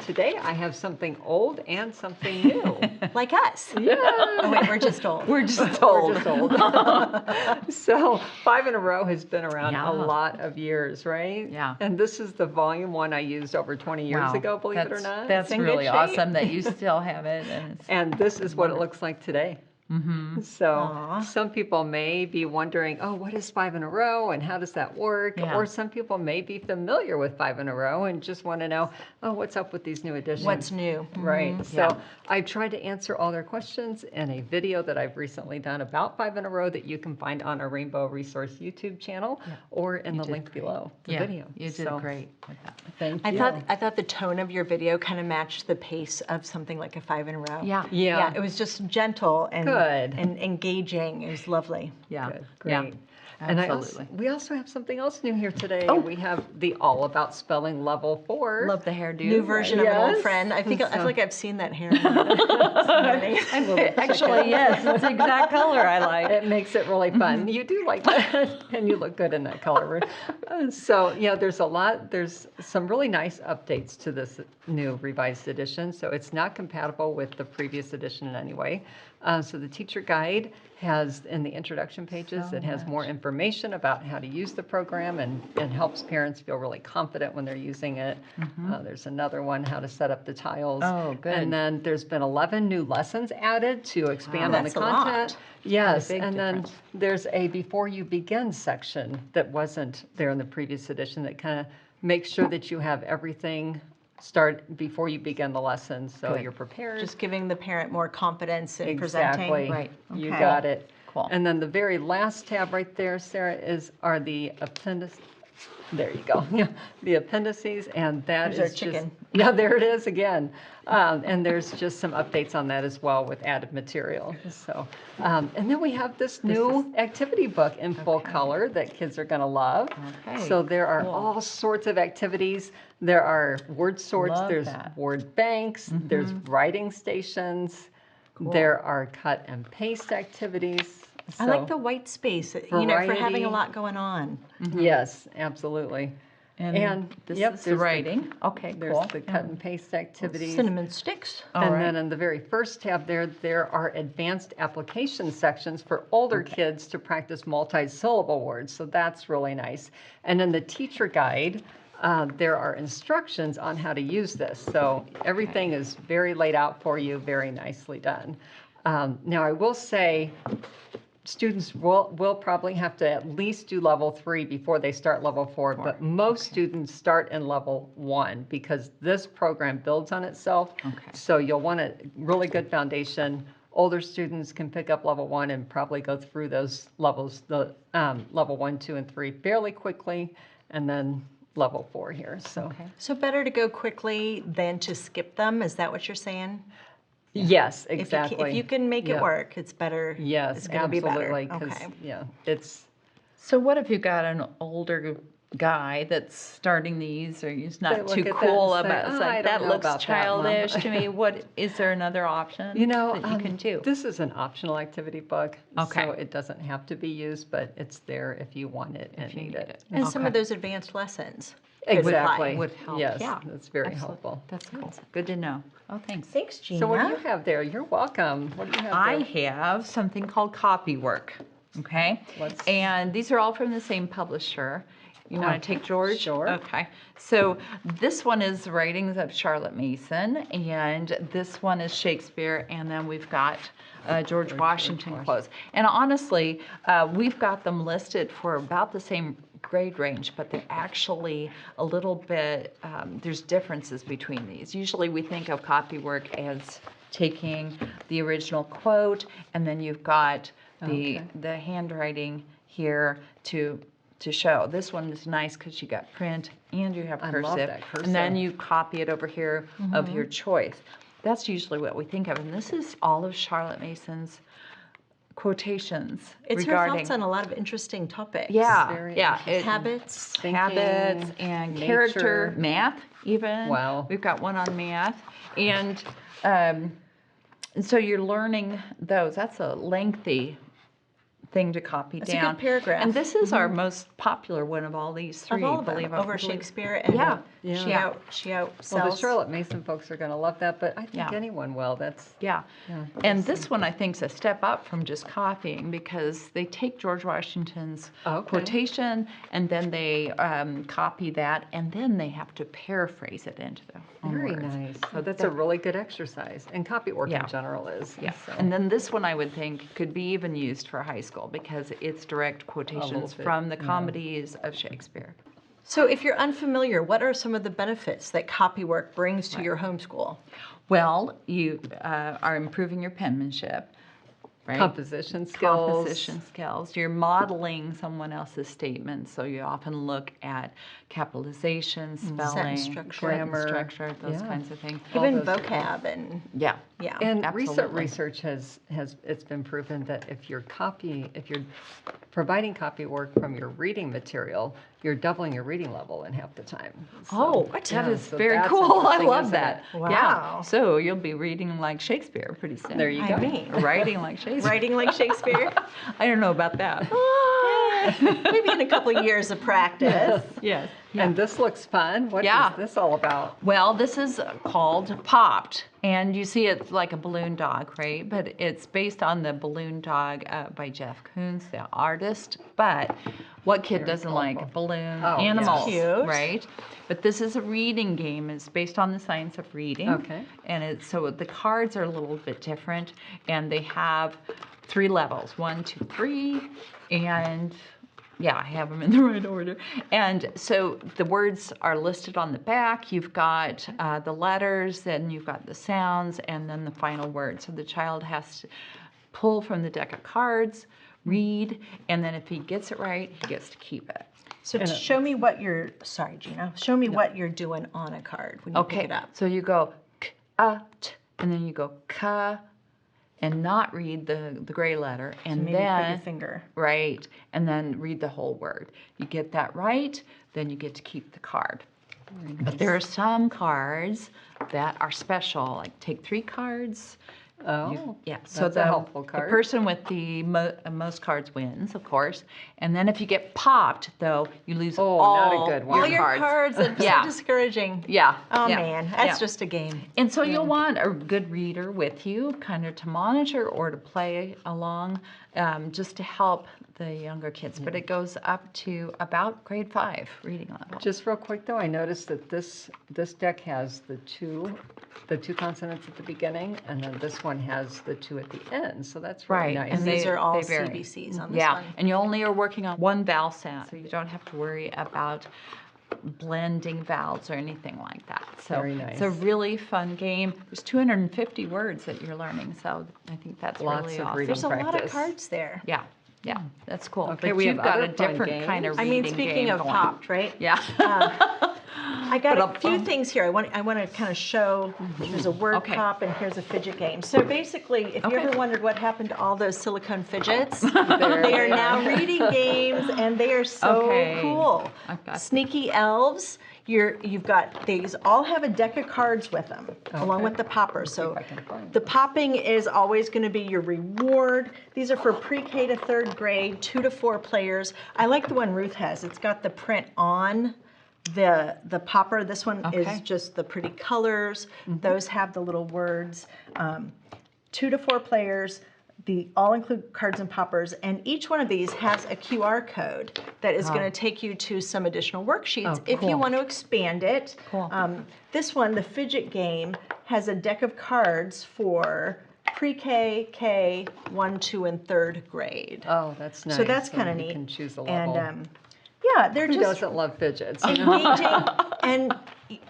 today I have something old and something new. Like us. Yeah. Oh, wait, we're just old. We're just old. We're just old. So 5 in a Row has been around Yeah. a lot of years, right? Yeah. And this is the volume 1 I used over 20 years Wow. ago, believe it or not. That's It's in good really shape. awesome that you still have it. And this is what it looks like today. So Aw. some people may be wondering, oh, what is 5 in a row and how does that work? Yeah. Or some people may be familiar with 5 in a row and just want to know, oh, what's up with these new editions? What's new? Right. So Yeah. I tried to answer all their questions in a video that I've recently done about 5 in a row that you can find on our Rainbow Resource YouTube channel or in the link below the video. You did So, great with that. Thank I you. thought the tone of your video kind of matched the pace of something like a 5 in a row. Yeah. Yeah. Yeah, it was just gentle and Good. and engaging. It was lovely. Yeah. Good. Yeah. Great. And Absolutely. we also have something else new here today. Oh. We have the All About Spelling Level 4. Love the hairdo. New version of an old Yes. friend. I feel So- like I've seen that hair. Actually, yes, it's the exact color I like. It makes it really fun. You do like that, and you look good in that color. Ruth. So, there's some really nice updates to this new revised edition. So it's not compatible with the previous edition in any way. So the teacher guide has, in the introduction pages, it has more information about how to use the program and helps parents feel really confident when they're using it. There's another one, how to set up the tiles. Oh, good. And then there's been 11 new lessons added to expand on the That's a lot. content. Yes, big and then difference. there's a Before You Begin section that wasn't there in the previous edition that kind of makes sure that you have everything start before you begin the lesson, so Good. you're prepared. Just giving the parent more confidence in Exactly. presenting. Right. You Okay. got it. Cool. And then the very last tab right there, Sarah, are the appendices. There you go. Yeah, the appendices, and that There's our is chicken. just, yeah, there it is again. And there's just some updates on that as well with added material. So, and then we have this new activity book in full color that kids are going to love. Okay, So there are cool. all sorts of activities. There are word sorts. Love There's that. word banks. There's writing stations. There are cut and paste activities. I like the white space, for having Variety. a lot going on. Yes, absolutely. And this yep, is the there's the- writing. Okay, There's cool. the cut and paste activities. Cinnamon sticks. All And right. then in the very first tab there are advanced application sections for older kids to practice multi-syllable words. So that's really nice. And in the teacher guide, there are instructions on how to use this. So everything is very laid out for you, very nicely done. Now I will say, students will probably have to at least do level 3 before they start level 4, but most students start in level 1 because this program builds on itself. Okay. So you'll want a really good foundation. Older students can pick up level 1 and probably go through those levels, the level 1, 2, and 3 fairly quickly, and then level 4 here. So So better to go quickly than to skip them. Is that what you're saying? yes, If exactly. you can make it Yeah. work, it's better. Yes, it's going to be better. absolutely. 'Cause, Okay. yeah, it's. So what if you got an older guy that's starting these, or he's They not look too at that cool and say, about? It's "Oh, I like don't that know looks about that, Mom." childish to me. What is there another option? You know, that you can do? this is an optional activity book, Okay. so it doesn't have to be used, but it's there if you want it and If you need need it. it. And some of Okay. those advanced lessons. could apply. Exactly. Would help. Yes, Yeah. that's very Absolutely. helpful. That's cool. Good to know. Oh, thanks. Thanks, Gina. So what do you have there? You're welcome. What do you have I there? have something called CopyWork. Okay. Let's- And these are all from the same publisher. You want to take George? Sure. Okay. So this one is Writings of Charlotte Mason, and this one is Shakespeare, and then we've got George Washington quotes. And honestly, we've got them listed for about the same grade range, but they're actually a little bit, there's differences between these. Usually we think of CopyWork as taking the original quote, and then you've got the handwriting here to show. This one is nice because you got print and you have I cursive, love that cursive. and then you copy it over here of your choice. That's usually what we think of, and this is all of Charlotte Mason's quotations It's her regarding thoughts on a lot of interesting topics. Very Habits. habits and character, nature. math even. Wow. We've got one on math, and so you're learning those. That's a lengthy thing to copy That's down. a good paragraph. And this is our most popular one of all these three. Of all of them, over Shakespeare and she outsells. Well, the Charlotte Mason folks are going to love that, but I think anyone will. That's Yeah. And this one I think is a step up from just copying because they take George Washington's quotation and then they copy that and then they have to paraphrase it into their own very words. nice. So that's a really good exercise, and copywork in general is. Yeah. So. And then this one I would think could be even used for high school because it's direct quotations from the comedies of Shakespeare. So if you're unfamiliar, what are some of the benefits that CopyWork brings to your homeschool? Well, you are improving your penmanship. Right? Composition skills. Composition skills. You're modeling someone else's statements, so you often look at capitalization, spelling, grammar, structure, those kinds of things. Even vocab and Yeah. And absolutely. recent research has it's been proven that if you're providing copy work from your reading material, you're doubling your reading level in half the time. So, That is so very that's cool. I interesting, love isn't that. it? Wow. Yeah. So you'll be reading like Shakespeare pretty soon. There you go. I mean, Writing like Shakespeare. writing like Shakespeare. I don't know about that. Maybe in a couple of years of practice. Yes. And this looks fun. What is this all about? Well, this is called Popped, and you see it's like a balloon dog, right? But it's based on the balloon dog by Jeff Koons, the artist. But what kid doesn't like balloon animals, cute. right? But this is a reading game. It's based on the science of reading. Okay. And so the cards are a little bit different, and they have 3 levels, 1, 2, 3, and yeah, I have them in the right order. And so the words are listed on the back. You've got the letters, then you've got the sounds, and then the final word. So the child has to pull from the deck of cards, read, and then if he gets it right, he gets to keep it. So show me what you're, sorry, Gina, show me what you're doing on a card when you pick it up. So you go k, t, and then you go ka, and not read the gray letter, and Maybe put then your finger. right, and then read the whole word. You get that right, then you get to keep the card. But there are some cards that are special, like take 3 cards. Oh, So that's a helpful card. The person with the most cards wins, of course. And then if you get popped, though, you lose all not a good one. All your cards. It's so discouraging. Yeah. Oh, yeah, man. That's yeah. just a game. And so you'll want a good reader with you, kind of to monitor or to play along, just to help the younger kids. But it goes up to about grade 5 reading level. Just real quick though, I noticed that this deck has the two consonants at the beginning, and then this one has the 2 at the end. So that's really Right, nice. And these are all they vary. CBCs on this Yeah, one. and you only are working on 1 vowel sound, so you don't have to worry about blending vowels or anything like that. So Very nice. it's a really fun game. There's 250 words that you're learning, so I think that's Lots really of awesome. reading There's a lot of practice. cards there. Yeah, that's cool. Okay, But we you've have got other a fun different kind of I reading mean, speaking game of going. popped, right? Yeah. I got a few things here. I want to kind of show. There's a word Okay. pop and here's a fidget game. So basically, if you ever wondered what happened to all those silicone fidgets, they are now reading games, and they are so cool. I've got Sneaky elves. You've got these all have a deck of cards with them, along with the popper. So the popping is always going to be your reward. These are for pre-K to 3rd grade, 2 to 4 players. I like the one Ruth has. It's got the print on the popper. This one is just the pretty colors. Those have the little words. 2 to 4 players. They all include cards and poppers, and each one of these has a QR code that is going to take you to some additional worksheets if you want to expand it. Cool. This one, the Fidget game, has a deck of cards for pre-K, K, 1, 2, and 3rd grade. Oh, that's nice. So that's kind of You neat. can choose a level. And yeah, they're Who just doesn't love fidgets? You know? engaging, and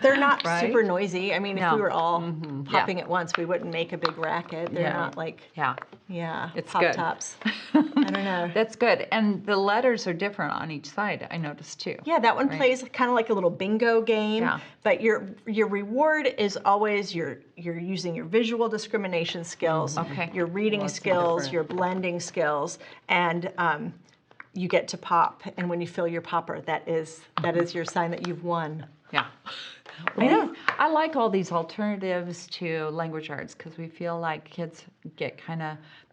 they're not Right? super noisy. I mean, if No. we were all popping at once, we wouldn't make a big racket. They're not like, It's pop good. tops. I don't know. That's good. And the letters are different on each side, I noticed too. Yeah, that one plays kind of like a little bingo game. Yeah. But your reward is always you're using your visual discrimination skills, your reading Lots of skills, different- your blending skills, and you get to pop. And when you fill your popper, that is your sign that you've won. Yeah. I like all these alternatives to language arts because we feel like kids get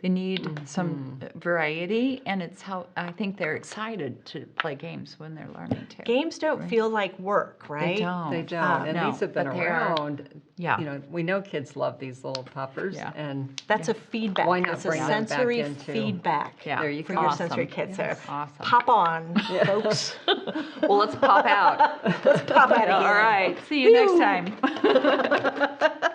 they need some variety, and it's how I think they're excited to play games when they're learning too. Games don't feel like work, right? They don't. They don't, and no, these have been but they are- around. Yeah. You know, we know kids love these little poppers, Yeah. and That's a feedback. Why not It's a bring them back sensory into- feedback Yeah. There you for go. your Awesome. sensory kids. So Awesome. pop on, folks. Well, let's pop out. Pop out of here. All right. See you next time.